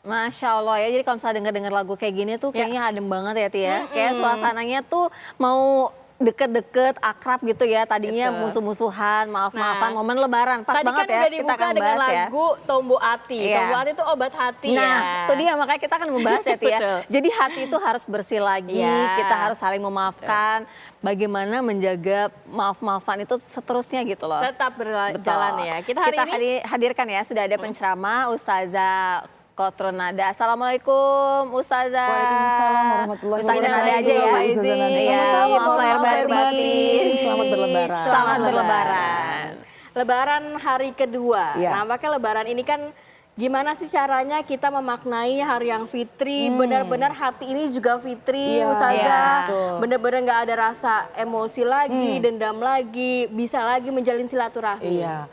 Masya Allah ya, jadi kalau misalnya denger-denger lagu kayak gini tuh kayaknya adem banget ya Tia. Kayak suasananya tuh mau deket-deket, akrab gitu ya. Tadinya musuh-musuhan, maaf-maafan, momen lebaran. Pas Tadi banget kan ya udah kita dibuka akan dengan bahas ya. lagu Tombo Ati. Iya. Tombo Ati itu obat hati Nah, ya. itu dia makanya kita akan membahas ya Tia. Betul. Jadi hati itu harus bersih lagi, Iya. kita harus saling memaafkan. Bagaimana menjaga maaf-maafan itu seterusnya gitu loh. Tetap berjalan Betul. ya. Kita hari ini hadirkan ya, sudah ada penceramah Ustazah Qotronada. Assalamualaikum Ustazah. Waalaikumsalam warahmatullahi Ustazah wabarakatuh. Nada aja ya. Pak Izzy. Iya, Sama-sama, mohon mohon lahir maaf lahir batin. batin. Selamat berlebaran. Selamat berlebaran. Lebaran hari kedua. Iya. Nampaknya lebaran ini kan gimana sih caranya kita memaknai hari yang fitri, benar-benar hati ini juga fitri, Iya, Ustazah. betul. Benar-benar nggak ada rasa emosi lagi, dendam lagi, bisa lagi menjalin silaturahmi. Iya.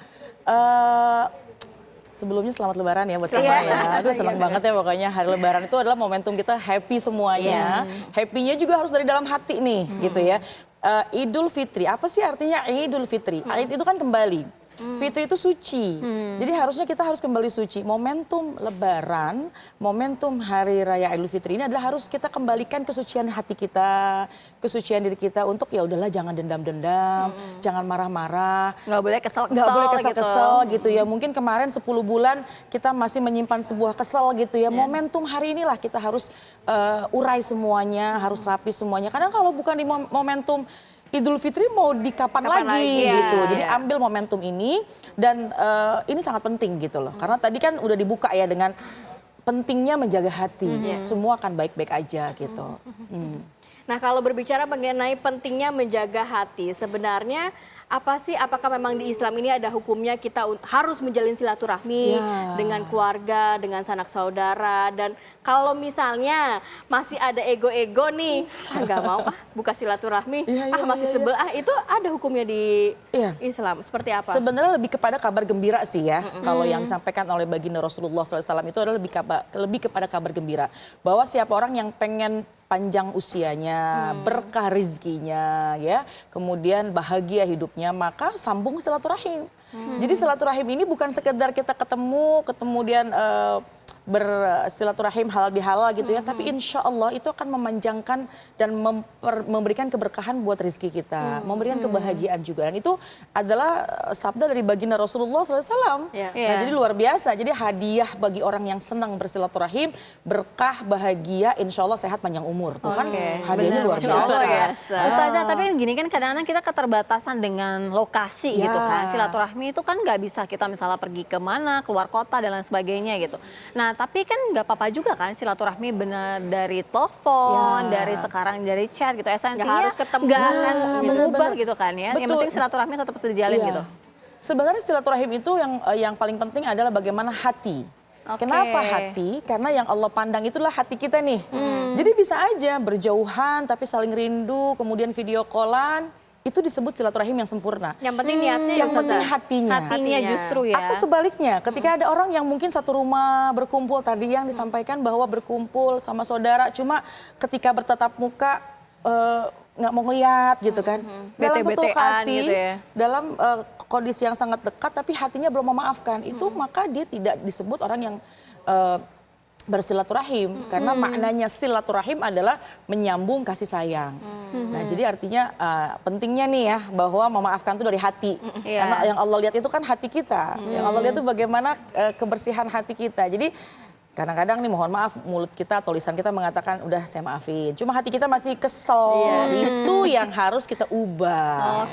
Sebelumnya selamat lebaran ya buat semua ya. Aduh senang banget ya pokoknya hari lebaran itu adalah momentum kita happy semuanya. Happy-nya juga harus dari dalam hati nih gitu ya. Idul Fitri, apa sih artinya Idul Fitri? Id itu kan kembali. Fitri itu suci. Jadi harusnya kita harus kembali suci. Momentum lebaran, momentum hari raya Idul Fitri ini adalah harus kita kembalikan kesucian hati kita, kesucian diri kita untuk ya udahlah jangan dendam-dendam, jangan marah-marah. Nggak boleh kesel-kesel Nggak boleh gitu. kesel-kesel gitu ya. Mungkin kemarin 10 bulan kita masih menyimpan sebuah kesel gitu ya. Momentum hari inilah kita harus urai semuanya, harus rapi semuanya. Karena kalau bukan di momentum Idul Fitri mau di kapan lagi gitu. Jadi ambil momentum ini dan ini sangat penting gitu loh. Karena tadi kan udah dibuka ya dengan pentingnya menjaga hati. Semua akan baik-baik aja gitu. Nah, kalau berbicara mengenai pentingnya menjaga hati, sebenarnya apa sih, apakah memang di Islam ini ada hukumnya kita harus menjalin silaturahmi dengan keluarga, dengan sanak saudara, dan kalau misalnya masih ada ego-ego nih, nggak mau buka silaturahmi, masih sebel, itu ada hukumnya di Islam, seperti apa? Sebenarnya lebih kepada kabar gembira sih ya, kalau yang disampaikan oleh baginda Rasulullah SAW itu adalah lebih kepada kabar gembira, bahwa siapa orang yang pengen panjang usianya, berkah rizkinya, ya, kemudian bahagia hidupnya, maka sambung silaturahim. Jadi silaturahim ini bukan sekedar kita ketemu, kemudian bersilaturahim halal bihalal gitu ya, tapi insya Allah itu akan memanjangkan dan memberikan keberkahan buat rezeki kita, memberikan kebahagiaan juga, dan itu adalah sabda dari baginda Rasulullah SAW. Nah, jadi luar biasa, jadi hadiah bagi orang yang senang bersilaturahim, berkah, bahagia, insya Allah sehat panjang umur. Tuh kan hadiahnya luar biasa. Ustazah, tapi gini kan kadang-kadang kita keterbatasan dengan lokasi gitu kan. Silaturahmi itu kan nggak bisa kita misalnya pergi kemana, keluar kota dan lain sebagainya gitu. Nah, tapi kan nggak apa-apa juga kan silaturahmi benar dari telepon, dari sekarang dari chat gitu. Esensinya nggak akan mengubah gitu kan ya. Yang penting silaturahmi tetap terjalin gitu. Sebenarnya silaturahim itu yang paling penting adalah bagaimana hati. Kenapa hati? Karena yang Allah pandang itulah hati kita nih. Jadi bisa aja berjauhan tapi saling rindu, kemudian video callan. Itu disebut silaturahim yang sempurna. Yang penting niatnya, yang penting hatinya. Hatinya justru ya. Atau sebaliknya, ketika ada orang yang mungkin satu rumah berkumpul, tadi yang disampaikan bahwa berkumpul sama saudara, cuma ketika bertatap muka nggak mau ngeliat gitu kan. Dalam satu lokasi, gitu ya. Dalam kondisi yang sangat dekat, tapi hatinya belum memaafkan, itu maka dia tidak disebut orang yang bersilaturahim, karena maknanya silaturahim adalah menyambung kasih sayang. Nah, jadi artinya pentingnya nih ya bahwa memaafkan itu dari hati. Karena yang Allah lihat itu kan hati kita. Yang Allah lihat itu bagaimana kebersihan hati kita. Jadi kadang-kadang nih mohon maaf mulut kita atau lisan kita mengatakan udah saya maafin. Cuma hati kita masih kesel. Itu yang harus kita ubah.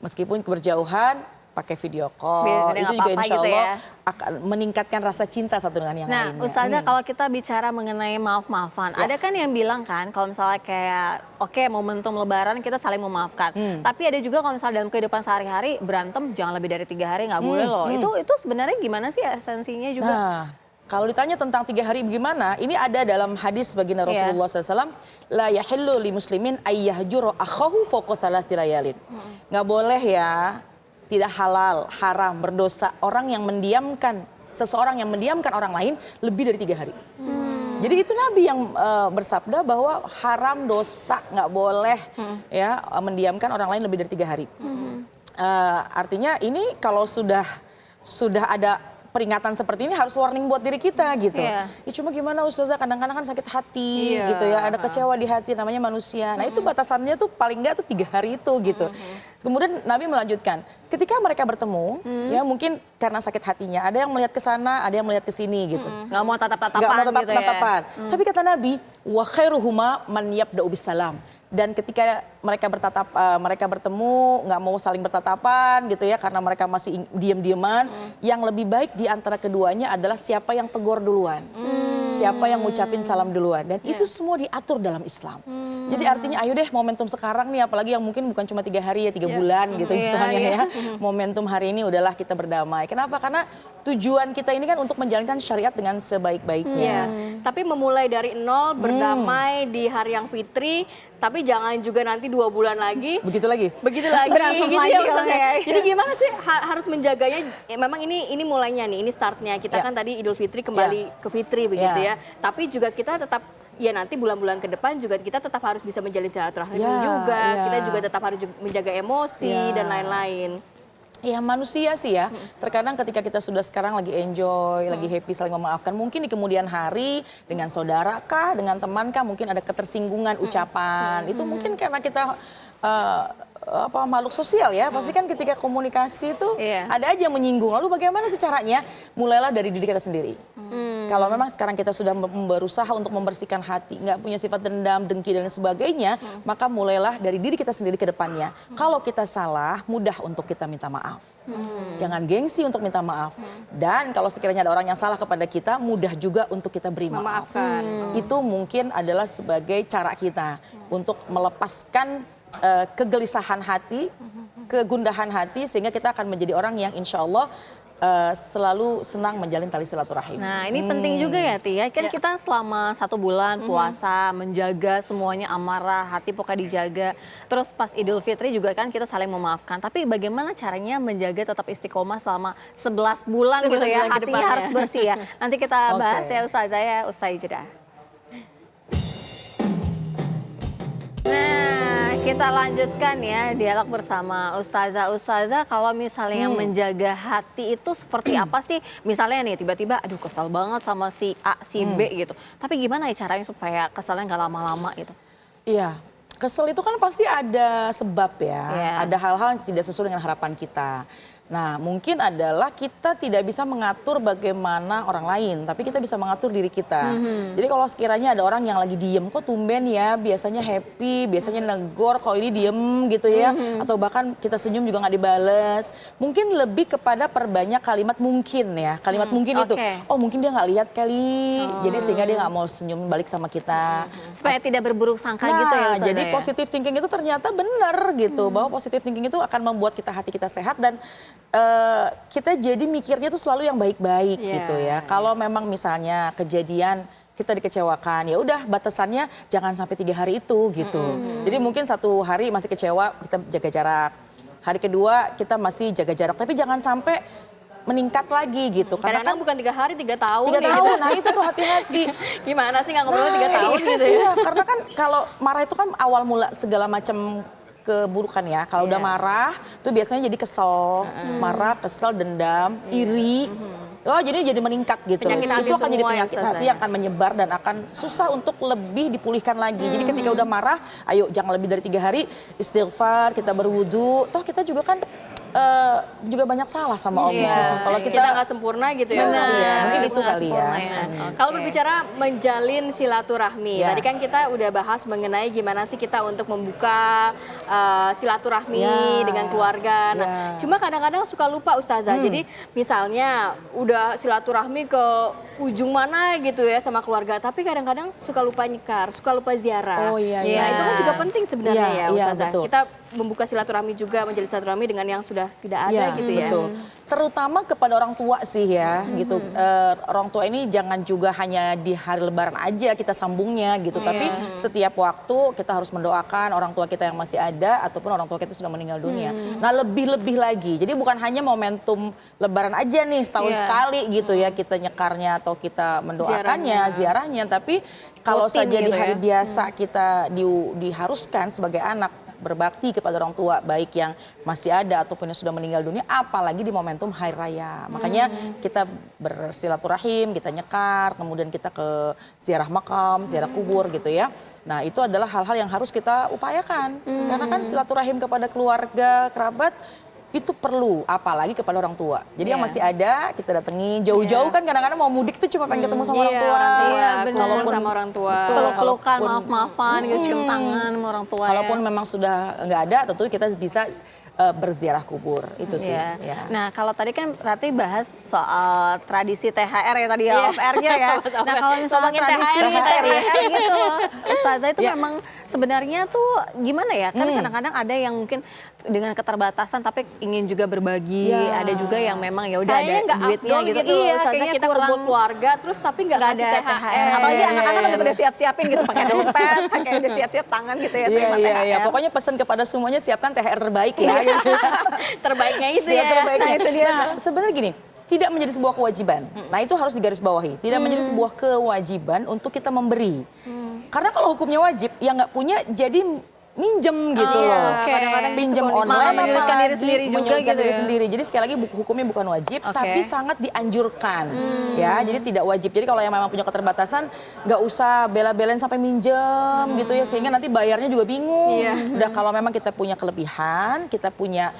Meskipun keberjauhan, pakai video call, itu juga insya Allah akan meningkatkan rasa cinta satu dengan yang lainnya. Nah, Ustazah kalau kita bicara mengenai maaf-maafan, ada kan yang bilang kan kalau misalnya kayak momentum lebaran kita saling memaafkan. Tapi ada juga kalau misalnya dalam kehidupan sehari-hari berantem jangan lebih dari 3 hari, nggak boleh loh. Itu sebenarnya gimana sih esensinya juga? Nah, kalau ditanya tentang 3 hari bagaimana, ini ada dalam hadis baginda Rasulullah SAW, la yahillu li muslimin ayyahjuru akhahu fawqa thalathi layalin. Nggak boleh ya, tidak halal, haram, berdosa orang yang mendiamkan, seseorang yang mendiamkan orang lain lebih dari 3 hari. Jadi itu Nabi yang bersabda bahwa haram, dosa, nggak boleh ya mendiamkan orang lain lebih dari 3 hari. Artinya ini kalau sudah ada peringatan seperti ini harus warning buat diri kita gitu. Iya. Ya cuma gimana Ustazah, kadang-kadang kan sakit hati gitu ya, ada kecewa di hati, namanya manusia. Nah itu batasannya tuh paling nggak tuh 3 hari itu gitu. Kemudian Nabi melanjutkan, ketika mereka bertemu, ya mungkin karena sakit hatinya, ada yang melihat ke sana, ada yang melihat ke sini gitu. Nggak mau tatap-tatapan Nggak mau gitu ya. tatap-tatapan. Tapi kata Nabi, wa khairuhuma man yabda'u bisalam. Dan ketika mereka bertemu, nggak mau saling bertatapan gitu ya, karena mereka masih diam-diaman, yang lebih baik di antara keduanya adalah siapa yang tegur duluan. Siapa yang ngucapin salam duluan. Dan itu semua diatur dalam Islam. Jadi artinya ayo deh momentum sekarang nih, apalagi yang mungkin bukan cuma 3 hari ya, 3 bulan gitu misalnya ya. Momentum hari ini udahlah kita berdamai. Kenapa? Karena tujuan kita ini kan untuk menjalankan syariat dengan sebaik-baiknya. Tapi memulai dari nol, berdamai di hari yang fitri, tapi jangan juga nanti 2 bulan lagi. Begitu lagi? Begitu lagi, Berantem gitu lagi ya kalau Ustaz ya. kayak- Jadi gimana sih harus menjaganya? Memang ini mulainya nih, ini startnya. Kita kan tadi Idul Fitri kembali ke Fitri begitu ya. Tapi juga kita tetap, ya nanti bulan-bulan ke depan juga kita tetap harus bisa menjalin silaturahmi juga. Kita juga tetap harus menjaga emosi dan lain-lain. Ya manusia sih ya, terkadang ketika kita sudah sekarang lagi enjoy, lagi happy, saling memaafkan, mungkin di kemudian hari dengan saudara kah, dengan teman kah, mungkin ada ketersinggungan ucapan, itu mungkin karena kita makhluk sosial ya, pasti kan ketika komunikasi itu ada aja yang menyinggung, lalu bagaimana sih caranya? Mulailah dari diri kita sendiri. Kalau memang sekarang kita sudah berusaha untuk membersihkan hati, nggak punya sifat dendam, dengki dan sebagainya, maka mulailah dari diri kita sendiri ke depannya. Kalau kita salah, mudah untuk kita minta maaf. Jangan gengsi untuk minta maaf. Dan kalau sekiranya ada orang yang salah kepada kita, mudah juga untuk kita beri maaf. Memaafkan. Itu mungkin adalah sebagai cara kita untuk melepaskan kegelisahan hati, kegundahan hati, sehingga kita akan menjadi orang yang insya Allah selalu senang menjalin tali silaturahim. Nah ini penting juga ya Tia, kan kita selama 1 bulan puasa, menjaga semuanya amarah, hati pokoknya dijaga. Terus pas Idul Fitri juga kan kita saling memaafkan. Tapi bagaimana caranya menjaga tetap istiqomah selama 11 bulan 11 gitu ya, bulan ke hatinya depan harus ya. bersih ya. Nanti kita bahas ya Ustazah ya, usai jeda. Nah, kita lanjutkan ya dialog bersama Ustazah. Kalau misalnya menjaga hati itu seperti apa sih? Misalnya nih tiba-tiba aduh kesal banget sama si A, si B gitu. Tapi gimana ya caranya supaya kesalnya nggak lama-lama gitu? Iya, kesel itu kan pasti ada sebab ya. Ada hal-hal yang tidak sesuai dengan harapan kita. Nah, mungkin adalah kita tidak bisa mengatur bagaimana orang lain, tapi kita bisa mengatur diri kita. Jadi kalau sekiranya ada orang yang lagi diem, kok tumben ya, biasanya happy, biasanya negor, kok ini diem gitu ya. Atau bahkan kita senyum juga nggak dibales. Mungkin lebih kepada perbanyak kalimat mungkin ya. Kalimat mungkin itu, oh mungkin dia nggak lihat kali, jadi sehingga dia nggak mau senyum balik sama kita. Supaya tidak berburuk sangka gitu ya Ustazah Jadi ya? positive thinking itu ternyata benar gitu, bahwa positive thinking itu akan membuat hati kita sehat dan kita jadi mikirnya tuh selalu yang baik-baik gitu ya. Kalau memang misalnya kejadian kita dikecewakan, ya udah batasannya jangan sampai 3 hari itu gitu. Jadi mungkin 1 hari masih kecewa, kita jaga jarak. Hari kedua kita masih jaga jarak, tapi jangan sampai meningkat lagi gitu. Kadang-kadang bukan 3 hari, 3 tahun. 3 tahun, gitu. nah itu tuh hati-hati. Gimana sih nggak ngobrol 3 tahun gitu ya? Iya, karena kan kalau marah itu kan awal mula segala macam keburukan ya. Kalau udah marah tuh biasanya jadi kesel, marah, kesel, dendam, iri. Oh jadi meningkat gitu. Penyakit hati Itu akan jadi semua ya, penyakit Ustazah hati ya. yang akan menyebar dan akan susah untuk lebih dipulihkan lagi. Jadi ketika udah marah, ayo jangan lebih dari 3 hari istighfar, kita berwudu. Toh kita juga kan juga banyak salah sama Allah. Kalau kita nggak sempurna gitu ya. Benar, Ustazah. mungkin itu nggak kali sempurna ya. Kalau berbicara menjalin silaturahmi, Ya. tadi kan kita udah bahas mengenai gimana sih kita untuk membuka silaturahmi Ya. dengan keluarga. Nah, cuma kadang-kadang suka lupa Ustazah. Jadi misalnya udah silaturahmi ke ujung mana gitu ya sama keluarga, tapi kadang-kadang suka lupa nyekar, suka lupa ziarah. Oh, iya, Nah, iya. itu kan juga penting sebenarnya Iya, ya iya, Ustazah. betul. Kita membuka silaturahmi juga, menjalin silaturahmi dengan yang sudah tidak ada gitu ya. Betul. Terutama kepada orang tua sih ya, gitu. Orang tua ini jangan juga hanya di hari Lebaran aja kita sambungnya gitu, tapi setiap waktu kita harus mendoakan orang tua kita yang masih ada ataupun orang tua kita sudah meninggal dunia. Nah lebih-lebih lagi, jadi bukan hanya momentum Lebaran aja nih setahun sekali gitu ya kita nyekarnya atau kita mendoakannya, ziarahnya, tapi kalau Rutin saja di gitu hari ya. biasa kita diharuskan sebagai anak berbakti kepada orang tua, baik yang masih ada ataupun yang sudah meninggal dunia, apalagi di momentum hari raya. Makanya kita bersilaturahim, kita nyekar, kemudian kita ke ziarah makam, ziarah kubur gitu ya. Nah itu adalah hal-hal yang harus kita upayakan. Karena kan silaturahim kepada keluarga, kerabat, itu perlu, apalagi kepada orang tua. Jadi yang masih ada kita datangi jauh-jauh kan kadang-kadang mau mudik tuh cuma pengen ketemu sama orang tua. Kumpul sama orang tua. Peluk-pelukan, maaf-maafan, gitu, cium tangan sama orang tua. Kalaupun memang sudah nggak ada, tentu kita bisa berziarah kubur itu sih. Ya. Nah kalau tadi kan berarti bahas soal tradisi THR ya tadi ya, off air-nya ya. Nah kalau misalnya tradisi THR gitu loh, Ustazah itu memang sebenarnya tuh gimana ya? Kan kadang-kadang ada yang mungkin dengan keterbatasan tapi ingin juga berbagi, ada juga yang memang ya udah ada duitnya gitu. Iya, kayaknya kita kumpul keluarga terus tapi nggak ada THR. Apalagi anak-anak udah siap-siapin gitu, pakai dompet, pakai udah siap-siap tangan gitu ya. Iya. Pokoknya pesan kepada semuanya siapkan THR terbaik ya. Terbaiknya itu ya. Terbaiknya. Nah, itu dia. Nah, sebenarnya gini, tidak menjadi sebuah kewajiban. Nah itu harus digarisbawahi. Tidak menjadi sebuah kewajiban untuk kita memberi. Karena kalau hukumnya wajib, yang nggak punya jadi minjem gitu loh. Kadang-kadang pinjam online menyulitkan diri sendiri juga menyulitkan gitu diri ya. sendiri. Jadi sekali lagi hukumnya bukan wajib, tapi sangat dianjurkan. Ya, jadi tidak wajib. Jadi kalau yang memang punya keterbatasan, nggak usah bela-belain sampai minjem gitu ya, sehingga nanti bayarnya juga bingung. Udah kalau memang kita punya kelebihan, kita punya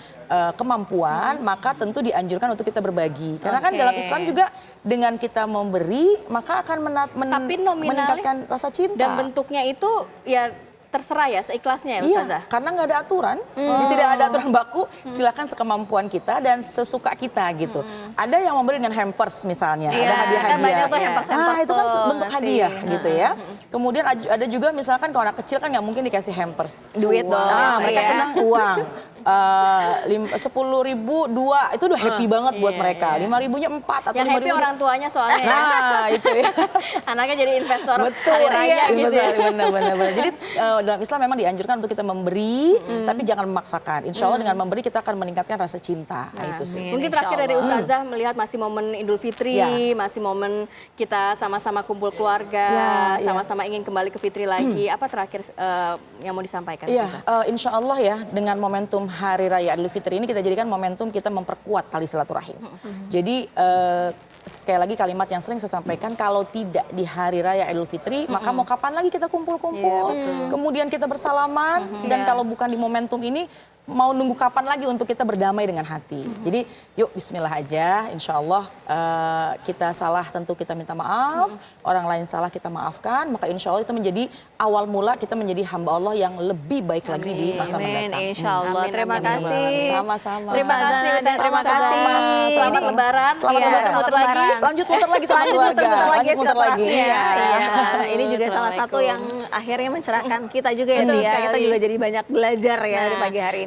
kemampuan, maka tentu dianjurkan untuk kita berbagi. Karena kan dalam Islam juga dengan kita memberi, maka akan meningkatkan rasa cinta. Dan bentuknya itu ya terserah ya, seikhlasnya ya Ustazah? Iya, karena nggak ada aturan, tidak ada aturan baku, silakan sekemampuan kita dan sesuka kita gitu. Ada yang memberi dengan hampers misalnya, ada hadiah-hadiah. Nah itu kan bentuk hadiah gitu ya. Kemudian ada juga misalkan kalau anak kecil kan nggak mungkin dikasih hampers. Duit dong. Nah, mereka senang uang. 10.000 2 itu udah happy banget buat mereka. 5.000-nya 4 atau 5.000. Yang happy orang tuanya soalnya. Nah itu ya. Anaknya jadi investor Betul, hari raya gitu ya. Benar. Jadi dalam Islam memang dianjurkan untuk kita memberi, tapi jangan memaksakan. Insya Allah dengan memberi kita akan meningkatkan rasa cinta. Nah, itu sih. Mungkin terakhir dari Ustazah melihat masih momen Idul Fitri, masih momen kita sama-sama kumpul keluarga, sama-sama ingin kembali ke Fitri lagi. Apa terakhir yang mau disampaikan? Insya Allah ya dengan momentum Hari Raya Idul Fitri ini kita jadikan momentum kita memperkuat tali silaturahim. Jadi sekali lagi kalimat yang sering saya sampaikan, kalau tidak di Hari Raya Idul Fitri, maka mau kapan lagi kita kumpul-kumpul, kemudian kita bersalaman, dan kalau bukan di momentum ini, mau nunggu kapan lagi untuk kita berdamai dengan hati. Jadi yuk bismillah aja, insya Allah kita salah tentu kita minta maaf, orang lain salah kita maafkan, maka insya Allah itu menjadi awal mula kita menjadi hamba Allah yang lebih baik lagi di masa mendatang. Insya Allah. Terima kasih. Sama-sama. Terima kasih. Terima kasih. Selamat Lebaran. Selamat Lebaran. Muter lagi. Lanjut muter lagi sama keluarga. Lanjut muter lagi. Iya. Ini juga salah satu yang akhirnya mencerahkan kita juga ya, Tia. Kita juga jadi banyak belajar ya di pagi hari ini.